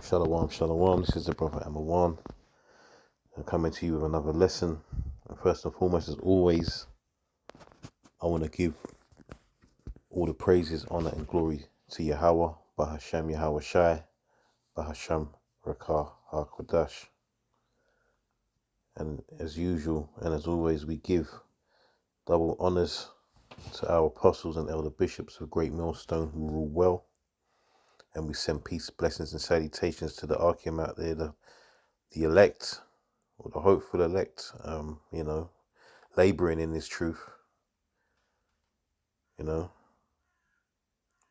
Shalom, shalom. This is the Prophet One. I'm coming to you with another lesson. And first and foremost, as always, I want to give all the praises, honor, and glory to Yahweh, Bahasham Yahweh Shai, Bahasham Rakah HaKodash. And as usual, and as always, we give double honors to our apostles and elder bishops of Great Millstone who rule well. And we send peace, blessings, and salutations to the Archeum out there, the elect, or the hopeful elect, laboring in this truth,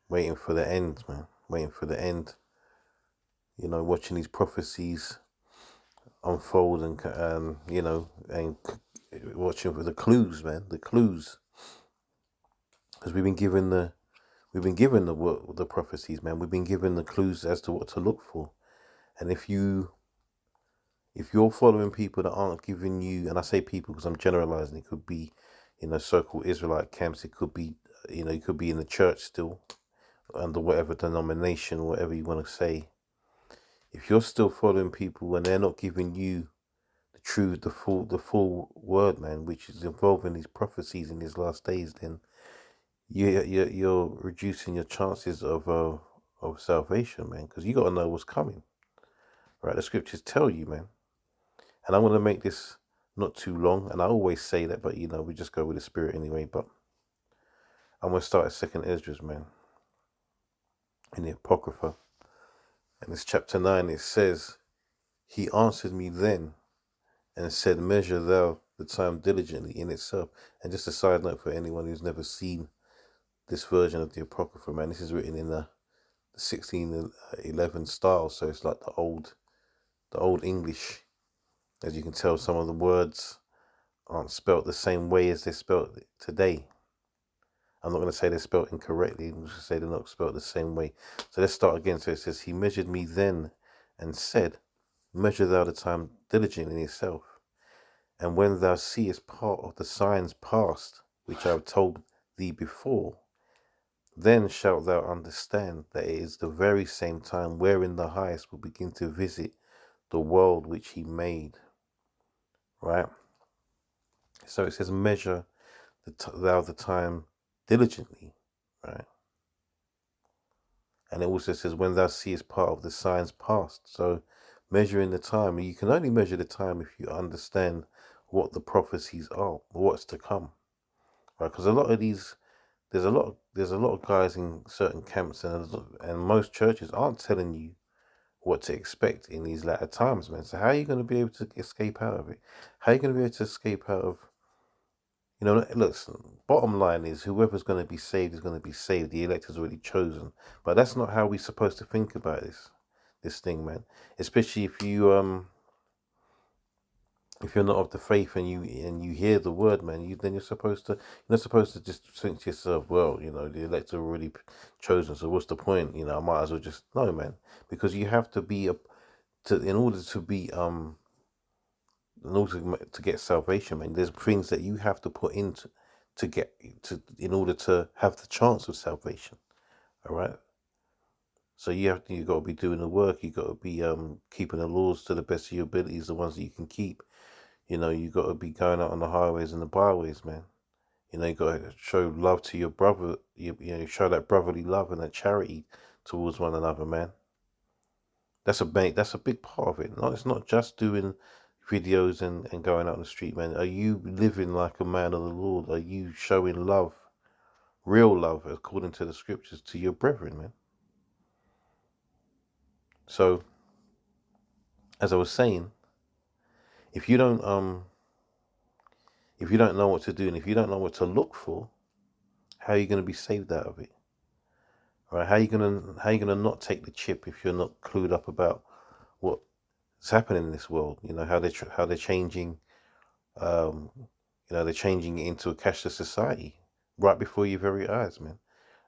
waiting for the end, man, waiting for the end, watching these prophecies unfold and and watching for the clues, man, the clues, because we've been given the prophecies, man. We've been given the clues as to what to look for. And if you're following people that aren't giving you, and I say people because I'm generalizing, it could be, so-called Israelite camps, it could be, it could be in the church still, under whatever denomination, whatever you want to say. If you're still following people and they're not giving you the truth, the full word, man, which is involving these prophecies in these last days, then you're reducing your chances of salvation, man, because you got to know what's coming, right? The scriptures tell you, man. And I'm going to make this not too long, and I always say that, but we just go with the spirit anyway. But I'm going to start at 2nd Esdras, man, in the Apocrypha. And it's chapter 9. It says, "He answered me then and said, measure thou the time diligently in itself." And just a side note for anyone who's never seen this version of the Apocrypha, man, this is written in the 1611 style. So it's like the old English. As you can tell, some of the words aren't spelt the same way as they're spelt today. I'm not going to say they're spelt incorrectly. I'm just going to say they're not spelt the same way. So let's start again. So it says, "He measured me then and said, measure thou the time diligently in itself. And when thou seest part of the signs past, which I have told thee before, then shalt thou understand that it is the very same time wherein the highest will begin to visit the world which he made." Right? So it says, measure thou the time diligently. Right? And it also says, when thou seest part of the signs past. So measuring the time, you can only measure the time if you understand what the prophecies are, what's to come. Right? Because a lot of these, there's a lot of guys in certain camps, and most churches aren't telling you what to expect in these latter times, man. So how are you going to be able to escape out of it? How are you going to be able to escape out of, look, bottom line is whoever's going to be saved is going to be saved. The elect is already chosen. But that's not how we're supposed to think about this thing, man. Especially if you're not of the faith and you hear the word, man, you're not supposed to just think to yourself, well, the elect are already chosen, so what's the point? I might as well just, no, man, because you have to be in order to get salvation, man. There's things that you have to put into in order to have the chance of salvation. All right. So you got to be doing the work. You got to be keeping the laws to the best of your abilities, the ones that you can keep. You got to be going out on the highways and the byways, man. You got to show love to your brother. Show that brotherly love and that charity towards one another, man. That's a big part of it. It's not just doing videos and going out on the street, man. Are you living like a man of the Lord? Are you showing love, real love, according to the scriptures, to your brethren, man? So, as I was saying, if you don't know what to do, and if you don't know what to look for, how are you going to be saved out of it? Right? How are you gonna not take the chip if you're not clued up about what's happening in this world? How they're changing. They're changing it into a cashless society right before your very eyes, man.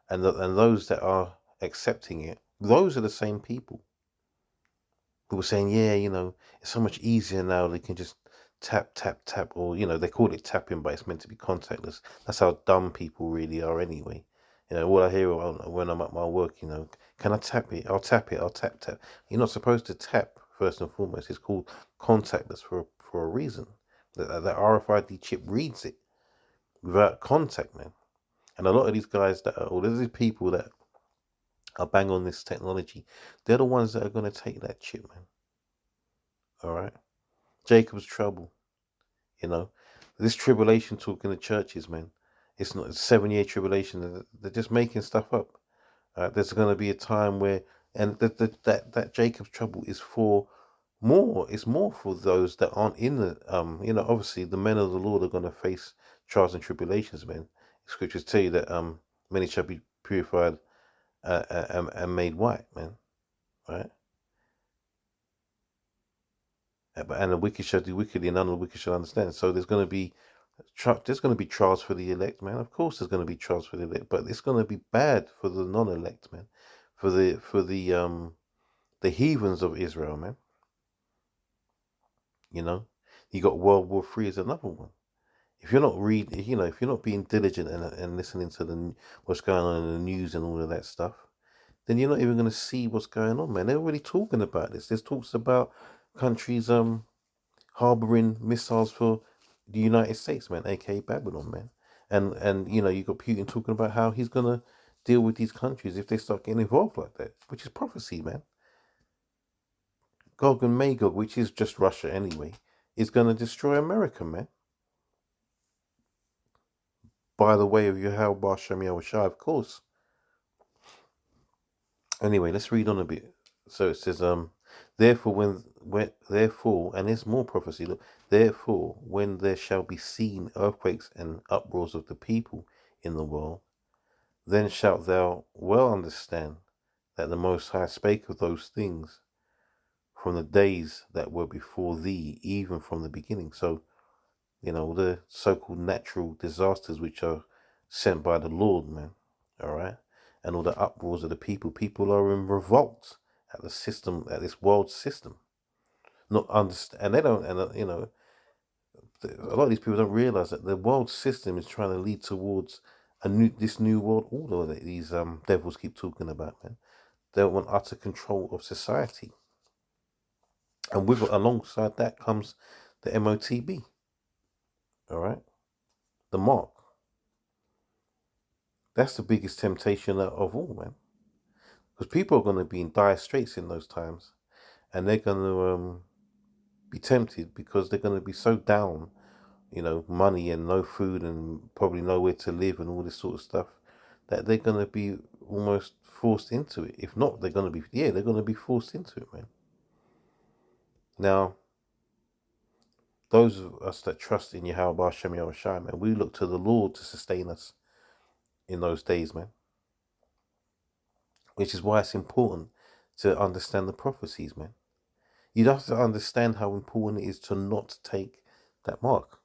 And those that are accepting it, those are the same people who were saying, yeah, it's so much easier now. They can just tap, tap, tap, or, they call it tapping, but it's meant to be contactless. That's how dumb people really are anyway. You know, all I hear when I'm at my work, can I tap it? I'll tap it. I'll tap tap. You're not supposed to tap first and foremost. It's called contactless for a reason. That RFID chip reads it without contact, man. And a lot of these guys there's these people that are bang on this technology. They're the ones that are going to take that chip, man. All right. Jacob's trouble, you know. This tribulation talk in the churches, man. It's not a 7-year tribulation. They're just making stuff up. There's going to be a time where, and that Jacob's trouble is for more. It's more for those that aren't in the, obviously the men of the Lord are going to face trials and tribulations, man. Scriptures tell you that many shall be purified and made white, man. Right? And the wicked shall do wickedly, and none of the wicked shall understand. So there's going to be trials for the elect, man. Of course, there's going to be trials for the elect, but it's going to be bad for the non-elect, man. For the heathens of Israel, man. You got World War III as another one. If you're not if you're not being diligent and listening to what's going on in the news and all of that stuff, then you're not even going to see what's going on, man. They're already talking about this. There's talks about countries harboring missiles for the United States, man, aka Babylon, man. And you got Putin talking about how he's gonna deal with these countries if they start getting involved like that, which is prophecy, man. Gog and Magog, which is just Russia anyway, is gonna destroy America, man. By the way of Yahweh Shem Yahushua, of course. Anyway, let's read on a bit. So it says, therefore therefore, and there's more prophecy. Look, therefore, when there shall be seen earthquakes and uproars of the people in the world, then shalt thou well understand that the Most High spake of those things from the days that were before thee, even from the beginning. So, the so-called natural disasters which are sent by the Lord, man. All right, and all the uproars of the people. People are in revolt at the system, at this world system. Not understand, and they don't, and a lot of these people don't realize that the world system is trying to lead towards this new world order that these devils keep talking about, man. They want utter control of society, and alongside that comes the MOTB. All right, the mark. That's the biggest temptation of all, man. Because people are going to be in dire straits in those times, and they're going to be tempted because they're going to be so down, money and no food and probably nowhere to live and all this sort of stuff, that they're going to be almost forced into it. If not, they're going to be forced into it, man. Now, those of us that trust in Yahweh Shem Yahushua, man, we look to the Lord to sustain us in those days, man. Which is why it's important to understand the prophecies, man. You have to understand how important it is to not take that mark.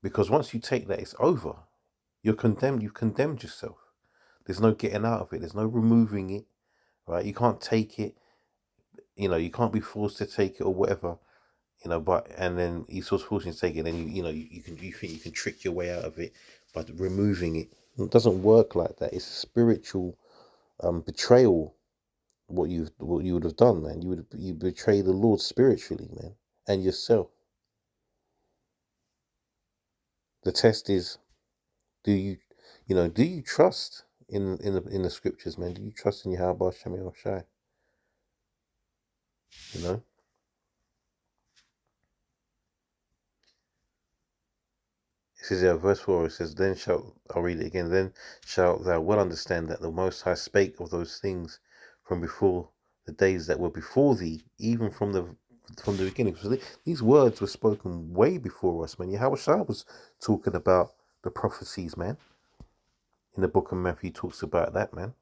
Because once you take that, it's over. You're condemned. You've condemned yourself. There's no getting out of it. There's no removing it, right? You can't take it. You can't be forced to take it or whatever. But and then Esau's forcing you to take it. And you think you can trick your way out of it by removing it. It doesn't work like that. It's a spiritual betrayal. What you would have done, man. You betray the Lord spiritually, man, and yourself. The test is, do you trust in the scriptures, man? Do you trust in Yahweh Shem Shai? You know. It says verse 4, it says, I'll read it again, then shalt thou well understand that the Most High spake of those things from before the days that were before thee, even from the beginning. So these words were spoken way before us, man. Yahweh Shai was talking about the prophecies, man. In the book of Matthew, he talks about that, man.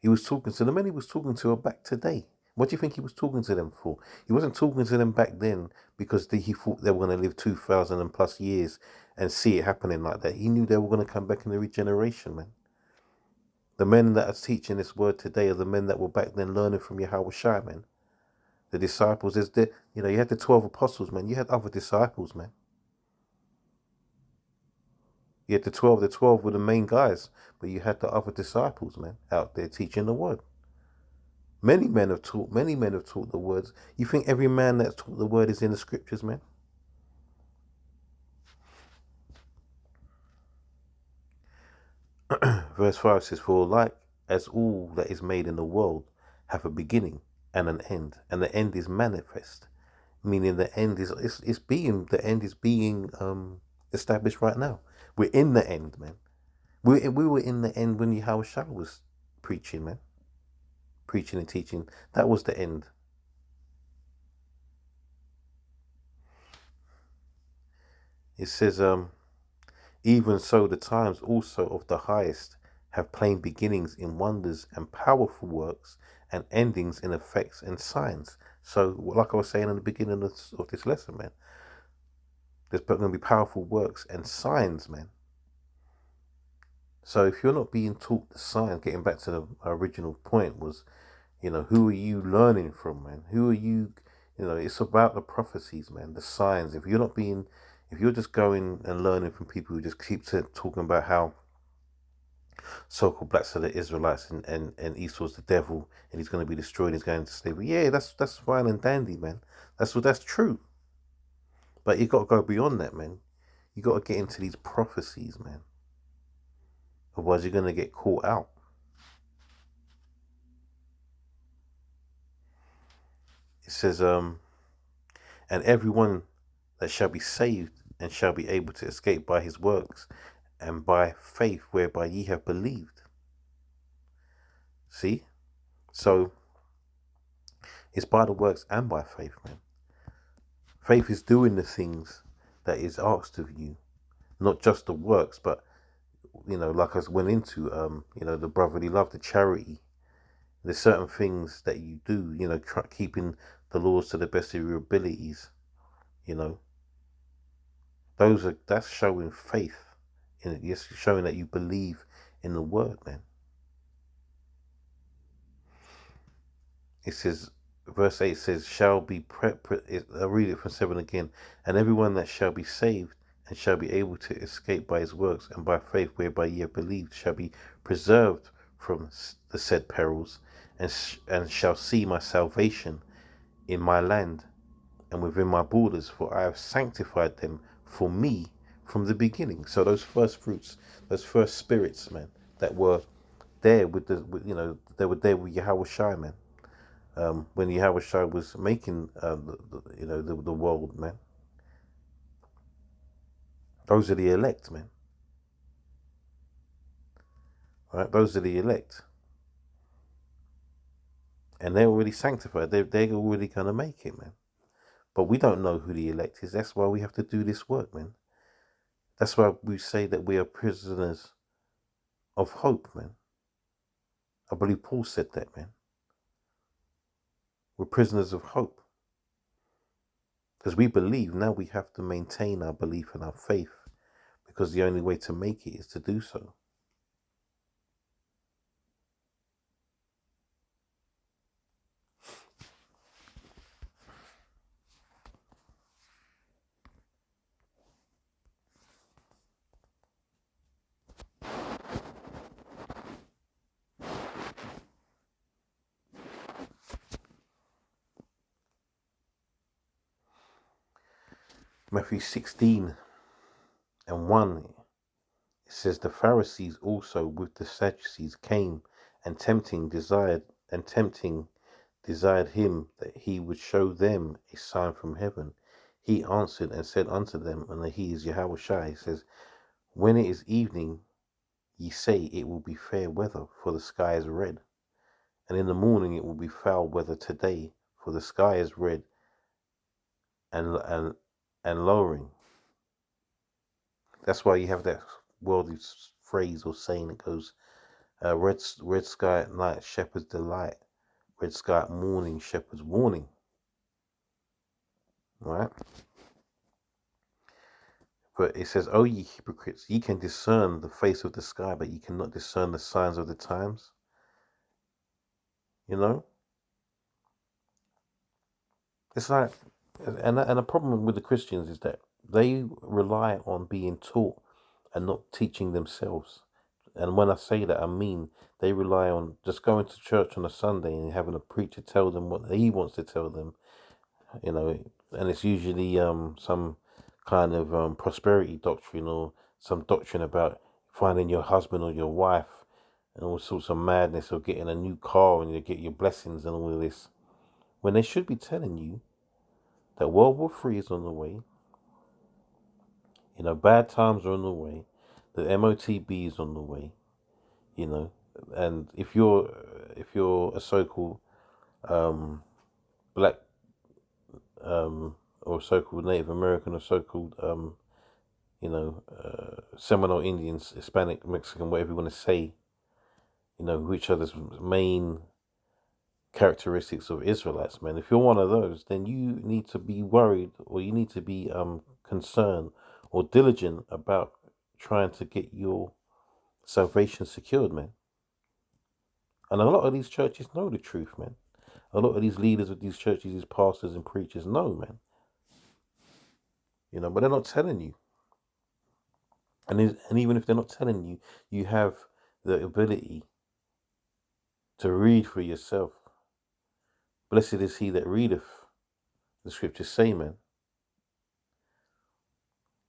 He was talking to the men he was talking to are back today. What do you think he was talking to them for? He wasn't talking to them back then because he thought they were going to live 2,000 and plus years and see it happening like that. He knew they were going to come back in the regeneration, man. The men that are teaching this word today are the men that were back then learning from Yahweh Shai, man. The disciples, you had the 12 apostles, man. You had other disciples, man. You had the 12. The 12 were the main guys, but you had the other disciples, man, out there teaching the word. Many men have taught. Many men have taught the words. You think every man that's taught the word is in the scriptures, man? Verse 5 says, "For like as all that is made in the world have a beginning and an end, and the end is manifest," meaning the end is being established right now. We're in the end, man. We were in the end when Yahushua was preaching, man, preaching and teaching. That was the end. It says, "Even so, the times also of the highest have plain beginnings in wonders and powerful works, and endings in effects and signs." So, like I was saying in the beginning of this lesson, man, there's going to be powerful works and signs, man. So, if you're not being taught the signs, getting back to the original point, was, who are you learning from, man? Who are you? It's about the prophecies, man, the signs. If you're just going and learning from people who just keep talking about how so-called blacks are the Israelites and Esau's the devil and he's going to be destroyed, he's going to slavery. Yeah, that's fine and dandy, man. That's true. But you got to go beyond that, man. You got to get into these prophecies, man. Otherwise, you're going to get caught out. It says, "And everyone that shall be saved and shall be able to escape by his works and by faith whereby ye have believed." See? So it's by the works and by faith, man. Faith is doing the things that is asked of you, not just the works, but like I went into, the brotherly love, the charity. There's certain things that you do, keeping the laws to the best of your abilities. That's showing faith. It's showing that you believe in the word, man. It says, verse 8 says, "Shall be I'll read it from 7 again. "And everyone that shall be saved and shall be able to escape by his works and by faith whereby ye have believed shall be preserved from the said perils and shall see my salvation in my land and within my borders, for I have sanctified them for me from the beginning." So those first fruits, those first spirits, man, that were there they were there with Yahweh Shai, man. When Yahushua was making the world, man. Those are the elect, man. Right? Those are the elect, and they're already sanctified. They're already gonna make it, man. But we don't know who the elect is. That's why we have to do this work, man. That's why we say that we are prisoners of hope, man. I believe Paul said that, man. We're prisoners of hope. Because we believe, now we have to maintain our belief and our faith. Because the only way to make it is to do so. Matthew 16 and 1, it says, "The Pharisees also with the Sadducees came and tempting desired him that he would show them a sign from heaven. He answered and said unto them," and he is Yahweh Shai, he says, "When it is evening, ye say it will be fair weather, for the sky is red. And in the morning it will be foul weather today, for the sky is red and lowering." That's why you have that worldly phrase or saying that goes, red sky at night, shepherd's delight. Red sky at morning, shepherd's warning. Right? But it says, "O ye hypocrites, ye can discern the face of the sky, but ye cannot discern the signs of the times." It's like, and the problem with the Christians is that they rely on being taught and not teaching themselves. And when I say that, I mean they rely on just going to church on a Sunday and having a preacher tell them what he wants to tell them, and it's usually some kind of prosperity doctrine or some doctrine about finding your husband or your wife and all sorts of madness, or getting a new car and you get your blessings and all of this. When they should be telling you that World War III is on the way, bad times are on the way, the MOTB is on the way, you know, and if you're a so-called black or so-called Native American or so-called Seminole Indians, Hispanic, Mexican, whatever you want to say, which are the main characteristics of Israelites, man. If you're one of those, then you need to be worried, or you need to be concerned or diligent about trying to get your salvation secured, man. And a lot of these churches know the truth, man. A lot of these leaders of these churches, these pastors and preachers know, man. But they're not telling you. And even if they're not telling you, you have the ability to read for yourself. Blessed is he that readeth, the scriptures say, man.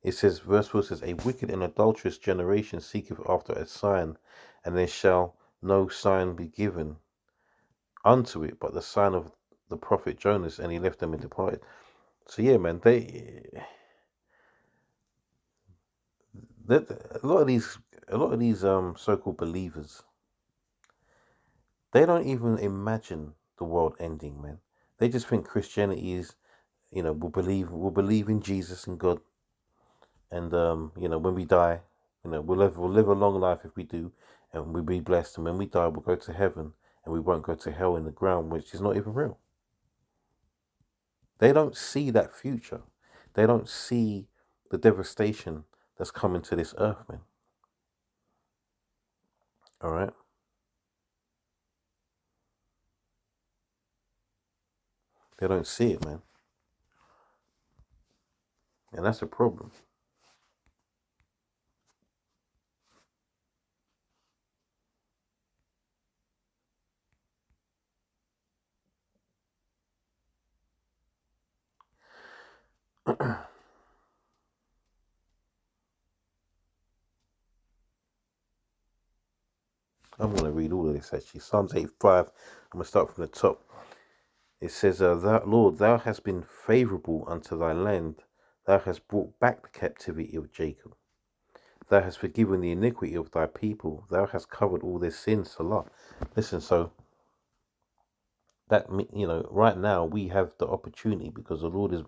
It says, verse 4 says, a wicked and adulterous generation seeketh after a sign, and there shall no sign be given unto it, but the sign of the prophet Jonas, and he left them and departed. So yeah, man, a lot of these so-called believers, they don't even imagine the world ending, man. They just think Christianity is, we'll believe in Jesus and God, and when we die, we'll live a long life if we do, and we'll be blessed, and when we die, we'll go to heaven, and we won't go to hell in the ground, which is not even real. They don't see that future. They don't see the devastation that's coming to this earth, man. All right. They don't see it, man. And that's a problem. I'm going to read all of this, actually. Psalms 85, I'm going to start from the top. It says, thou, Lord, thou hast been favorable unto thy land. Thou hast brought back the captivity of Jacob. Thou hast forgiven the iniquity of thy people. Thou hast covered all their sins. Salah. Listen, so that, right now we have the opportunity because the Lord is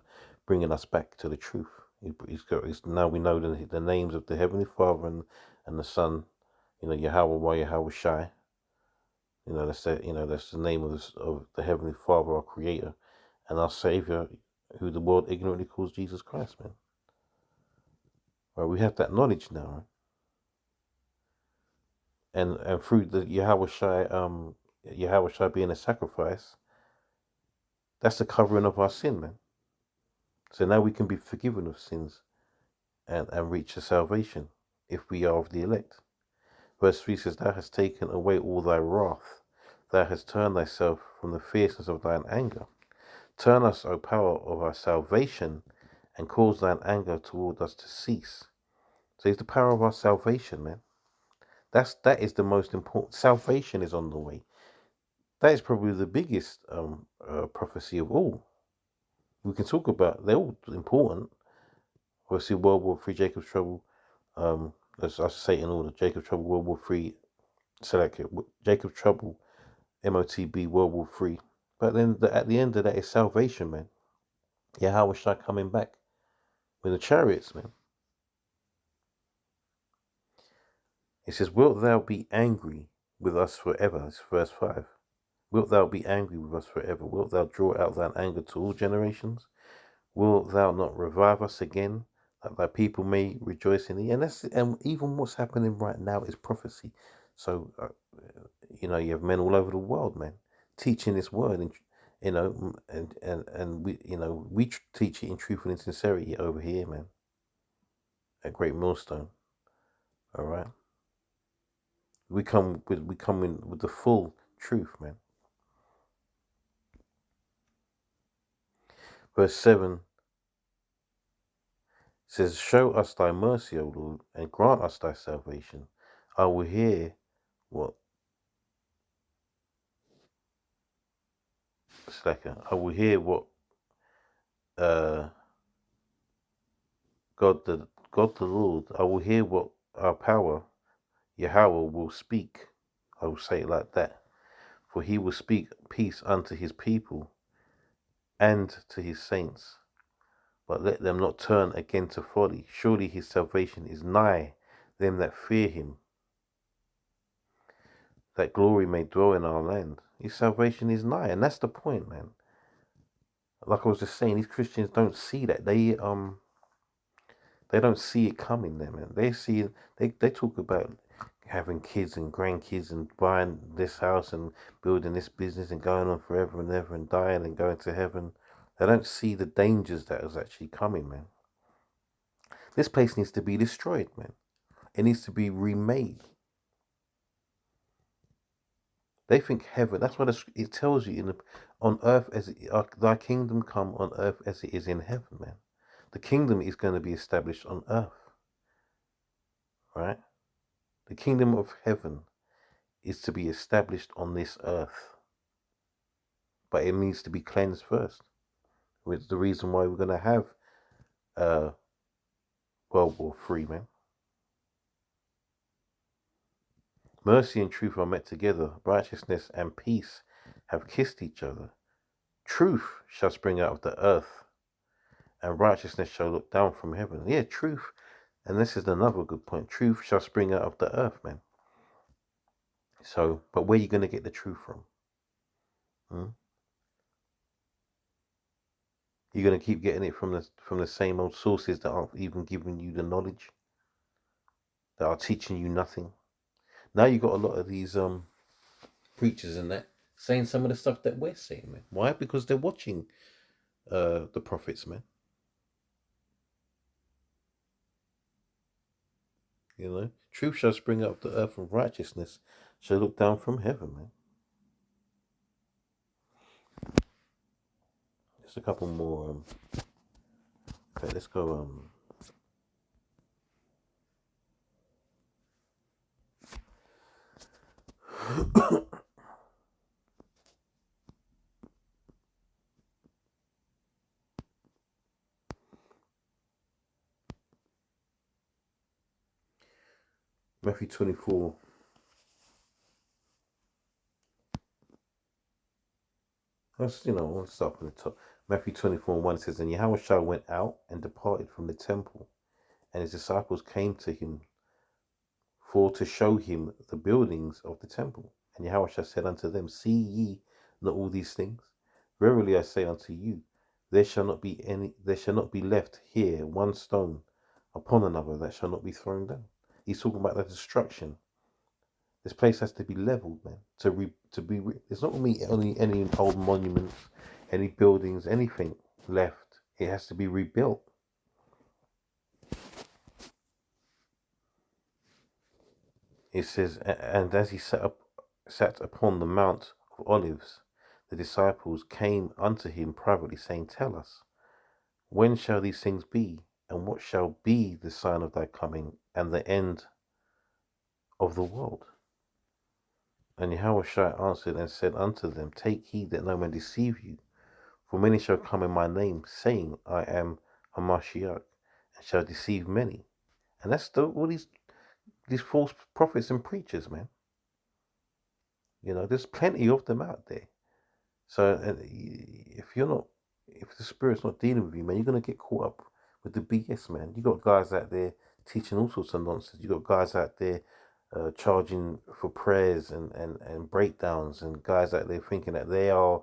bringing us back to the truth. Now we know the names of the Heavenly Father and the Son, Yahweh, Yahweh Shai. That's the name of the Heavenly Father, our Creator, and our Savior, who the world ignorantly calls Jesus Christ, man. Right, we have that knowledge now, right? And through the Yahweh Shai being a sacrifice, that's the covering of our sin, man. So now we can be forgiven of sins and reach the salvation if we are of the elect. Verse 3 says, thou hast taken away all thy wrath. Thou hast turned thyself from the fierceness of thine anger. Turn us, O power of our salvation, and cause thine anger toward us to cease. So it's the power of our salvation, man. That is the most important. Salvation is on the way. That is probably the biggest prophecy of all. We can talk about, they're all important. Obviously, World War III, Jacob's Trouble. As I say in order, Jacob's Trouble, World War III, select it. Jacob's Trouble, MOTB, World War III. But then at the end of that is salvation, man. Yeah, how was I coming back with the chariots, man? It says, wilt thou be angry with us forever? It's verse 5. Wilt thou be angry with us forever? Wilt thou draw out thine anger to all generations? Wilt thou not revive us again, that thy people may rejoice in thee? And even what's happening right now is prophecy. So, you have men all over the world, man, teaching this word, and we teach it in truth and in sincerity over here, man, at Great Millstone. All right. We come in with the full truth, man. Verse 7 says, "Show us thy mercy, O Lord, and grant us thy salvation. I will hear what I will hear what uh God the Lord. I will hear what our power Yahweh will speak." I will say it like that. For he will speak peace unto his people and to his saints. But let them not turn again to folly. Surely his salvation is nigh them that fear him, that glory may dwell in our land. His salvation is nigh, and that's the point, man. Like I was just saying, these Christians don't see that. They don't see it coming there, man. They talk about having kids and grandkids and buying this house and building this business and going on forever and ever and dying and going to heaven. They don't see the dangers that is actually coming, man. This place needs to be destroyed, man. It needs to be remade. They think heaven. That's what it tells you on earth as thy kingdom come on earth as it is in heaven, man. The kingdom is going to be established on earth, right? The kingdom of heaven is to be established on this earth, but it needs to be cleansed first. Which is the reason why we're going to have uh, World War III, man. Mercy and truth are met together. Righteousness and peace have kissed each other. Truth shall spring out of the earth, and righteousness shall look down from heaven. Yeah, truth. And this is another good point. Truth shall spring out of the earth, man. So, but where are you going to get the truth from? You're going to keep getting it from the same old sources that aren't even giving you the knowledge, that are teaching you nothing. Now you got a lot of these preachers and that saying some of the stuff that we're saying, man. Why? Because they're watching the prophets, man. You know, truth shall spring up the earth, and righteousness shall look down from heaven, man. Just a couple more. Okay, let's go. Matthew 24. Let's start from the top. Matthew 24:1 says, "And Yahushua went out and departed from the temple, and his disciples came to him for to show him the buildings of the temple. And Yahushua said unto them, See ye not all these things? Verily I say unto you, there shall not be left here one stone upon another that shall not be thrown down." He's talking about the destruction. This place has to be leveled, man. It's not going to be any old monuments, any buildings, anything left. It has to be rebuilt. It says, "And as he sat upon the Mount of Olives, the disciples came unto him privately, saying, Tell us, when shall these things be? And what shall be the sign of thy coming and the end of the world? And Yahushua answered and said unto them, Take heed that no man deceive you, for many shall come in my name, saying, I am Hamashiach, and shall deceive many." And that's all these false prophets and preachers, man. There's plenty of them out there. So if the spirit's not dealing with you, man, you're gonna get caught up with the BS, man. You got guys out there teaching all sorts of nonsense. You got guys out there charging for prayers and breakdowns, and guys out there thinking that they are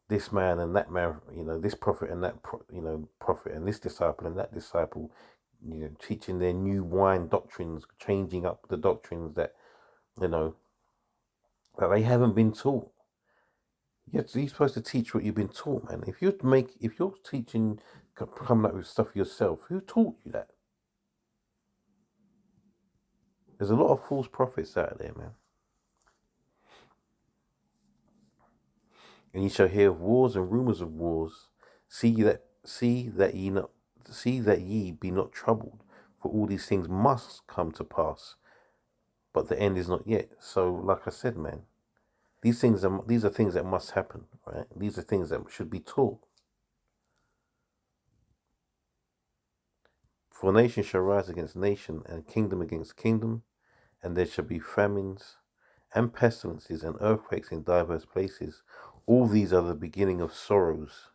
this man and that man, this prophet and that prophet, and this disciple and that disciple, teaching their new wine doctrines, changing up the doctrines that that they haven't been taught. You're supposed to teach what you've been taught, man. If you're teaching, coming up with stuff yourself, who taught you that? There's a lot of false prophets out there, man. And ye shall hear of wars and rumors of wars. See that ye be not troubled, for all these things must come to pass, but the end is not yet. So, like I said, man, these are things that must happen, right? These are things that should be taught. For nation shall rise against nation, and kingdom against kingdom, and there shall be famines and pestilences and earthquakes in diverse places. All these are the beginning of sorrows.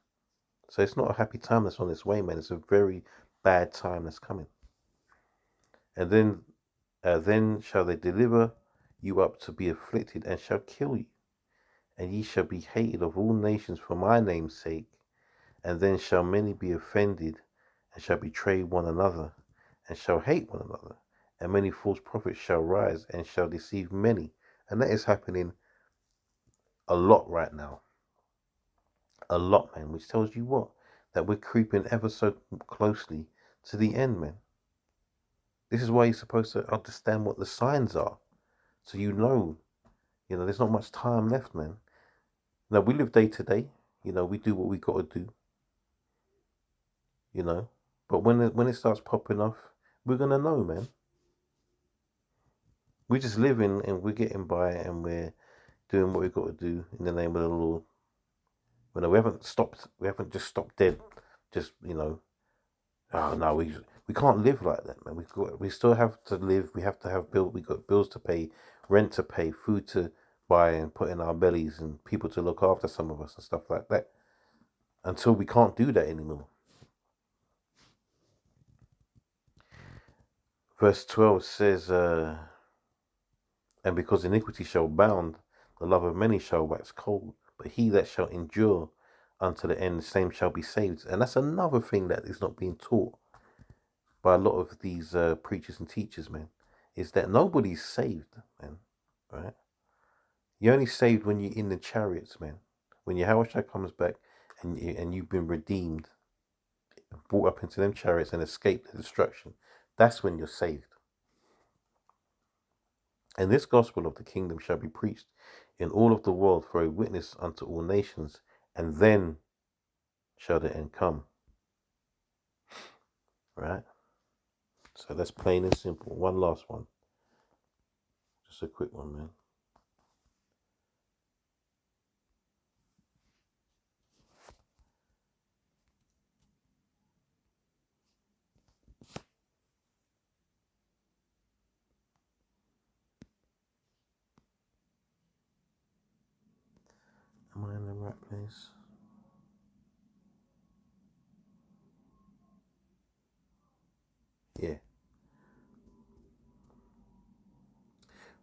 So it's not a happy time that's on its way, man. It's a very bad time that's coming. And then shall they deliver you up to be afflicted, and shall kill you. And ye shall be hated of all nations for my name's sake. And then shall many be offended, and shall betray one another, and shall hate one another. And many false prophets shall rise, and shall deceive many. And that is happening a lot right now. A lot, man, which tells you what? That we're creeping ever so closely to the end, man. This is why you're supposed to understand what the signs are. So there's not much time left, man. Now, we live day to day. We do what we got to do, But when it starts popping off, we're going to know, man. We're just living and we're getting by and we're doing what we got to do in the name of the Lord. We haven't just stopped dead. Just, oh no, we can't live like that, man. We still have to live. We have to have bills. We got bills to pay, rent to pay, food to buy and put in our bellies, and people to look after some of us and stuff like that. Until we can't do that anymore. Verse 12 says, and because iniquity shall abound, the love of many shall wax cold. But he that shall endure unto the end, the same shall be saved. And that's another thing that is not being taught by a lot of these preachers and teachers, man, is that nobody's saved, man, right? You're only saved when you're in the chariots, man. When Yahushua comes back and you've been redeemed, brought up into them chariots and escaped the destruction, that's when you're saved. And this gospel of the kingdom shall be preached in all of the world for a witness unto all nations, and then shall the end come. Right? So that's plain and simple. One last one. Just a quick one, man. Am I in the right place? Yeah.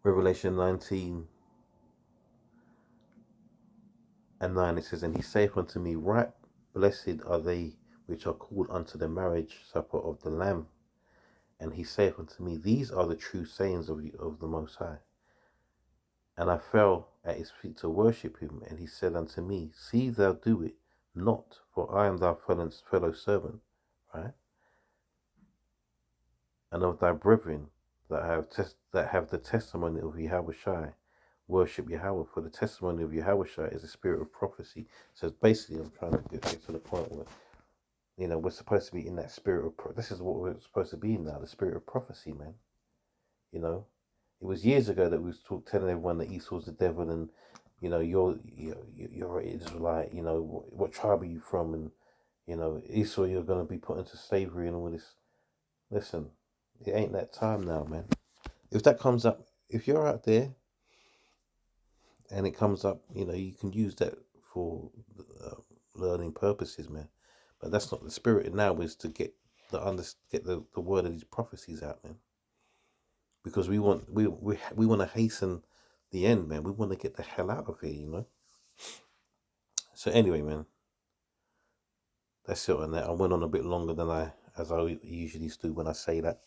Revelation 19 and 9, it says, and he saith unto me, right blessed are they which are called unto the marriage supper of the Lamb. And he saith unto me, these are the true sayings of the Most High. And I fell at his feet to worship him. And he said unto me, see thou do it not, for I am thy fellow servant, right? And of thy brethren that have the testimony of Yahushua, worship Yahweh, for the testimony of Yahushua is a spirit of prophecy. So basically, I'm trying to get to the point where, we're supposed to be in that spirit of this is what we're supposed to be in now, the spirit of prophecy, man. It was years ago that we was telling everyone that Esau's the devil, and you're an Israelite. What tribe are you from? And Esau, you're going to be put into slavery and all this. Listen, it ain't that time now, man. If that comes up, if you're out there and it comes up, you can use that for learning purposes, man. But that's not the spirit now. Is to get the word of these prophecies out, man. Because we want to hasten the end, man. We want to get the hell out of here, So anyway, man, that's it on that. I went on a bit longer than as I usually do when I say that.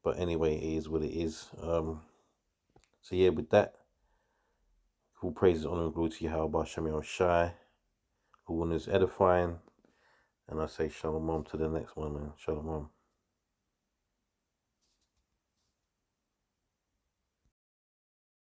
But anyway, it is what it is. So yeah, with that, all praises, honor, and glory to Yahweh Shem Shai, who one is edifying. And I say shalom to the next one, man. Shalom.